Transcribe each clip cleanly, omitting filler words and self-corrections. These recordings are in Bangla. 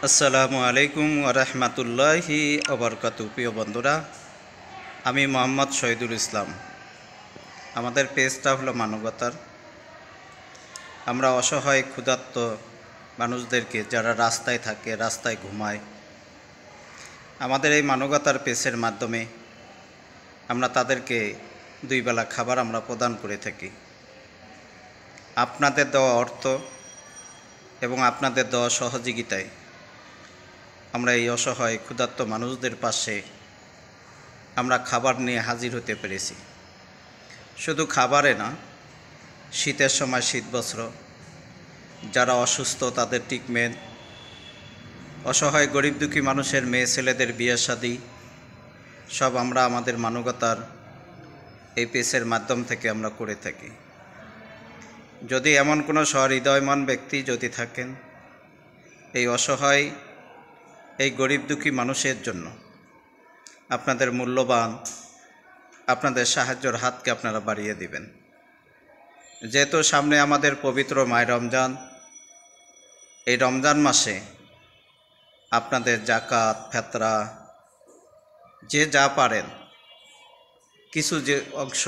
আসসালামু আলাইকুম ওয়া রাহমাতুল্লাহি ওয়া বারাকাতুহু। প্রিয় বন্ধুরা, আমি মোহাম্মদ শহীদুল ইসলাম। আমাদের পেজটা হলো মানবতার। আমরা অসহায় ক্ষুধার্ত মানুষদেরকে, যারা রাস্তায় থাকে, রাস্তায় ঘুমায়, আমাদের এই মানবতার পেজের মাধ্যমে আমরা তাদেরকে দুই বেলা খাবার আমরা প্রদান করে থাকি। আপনাদের দেওয়া অর্থ এবং আপনাদের দেওয়া সহযোগিতায় আমরা এই অসহায় ক্ষুধার্ত মানুষদের পাশে আমরা খাবার নিয়ে হাজির হতে পেরেছি। শুধু খাবারে না, শীতের সময় শীতবস্ত্র, যারা অসুস্থ তাদের ট্রিটমেন্ট, অসহায় গরিব দুঃখী মানুষের মেয়ে ছেলেদের বিয়ে শাদী, সব আমরা আমাদের মানবতার এই পেজের মাধ্যম থেকে আমরা করে থাকি। যদি এমন কোনো সহৃদয়মান ব্যক্তি যদি থাকেন, এই অসহায় এই গরিব দুঃখী মানুষের জন্য আপনাদের মূল্যবান আপনাদের সাহায্যের হাতকে আপনারা বাড়িয়ে দিবেন। যেহেতু সামনে আমাদের পবিত্র মাহে রমজান, এই রমজান মাসে আপনাদের জাকাত, ফেতরা, যে যা পারেন কিছু যে অংশ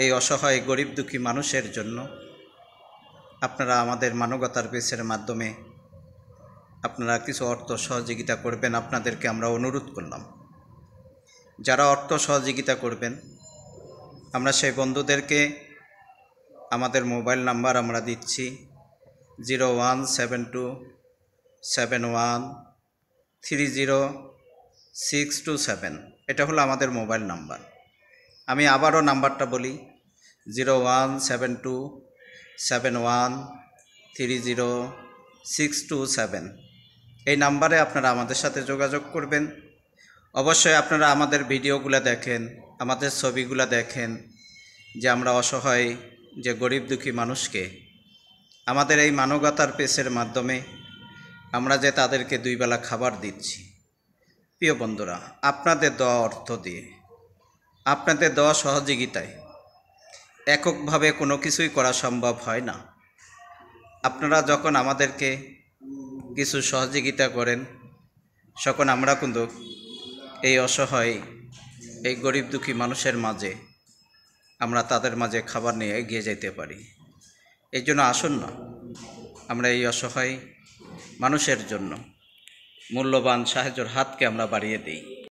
এই অসহায় গরিব দুঃখী মানুষের জন্য আপনারা আমাদের মানবতার পেজের মাধ্যমে আপনারা কিছু অর্থ সহযোগিতা করবেন। আপনাদেরকে আমরা অনুরোধ করলাম, যারা অর্থ সহযোগিতা করবেন, আমরা সেই বন্ধুদেরকে আমাদের মোবাইল নাম্বার আমরা দিচ্ছি 017271300627। এটা হলো আমাদের মোবাইল নাম্বার। আমি আবারও নাম্বারটা বলি, 017271300627। এই নাম্বারে আপনারা আমাদের সাথে যোগাযোগ করবেন। অবশ্যই আপনারা আমাদের ভিডিওগুলো দেখেন, আমাদের ছবিগুলো দেখেন, যে আমরা অসহায় যে গরিব দুঃখী মানুষকে আমাদের এই মানবতার পেজের মাধ্যমে আমরা যে তাদেরকে দুই বেলা খাবার দিচ্ছি। প্রিয় বন্ধুরা, আপনাদের দেওয়া অর্থ দিয়ে, আপনাদের দেওয়া সহযোগিতায় এককভাবে কোনো কিছুই করা সম্ভব হয় না। আপনারা যখন আমাদেরকে কিছু সহযোগিতা করেন, তখন আমরা কিন্তু এই অসহায় এই গরিব দুঃখী মানুষের মাঝে আমরা তাদের মাঝে খাবার নিয়ে এগিয়ে যেতে পারি। এই জন্য আসুন না, আমরা এই অসহায় মানুষের জন্য মূল্যবান সাহায্যের হাতকে আমরা বাড়িয়ে দিই।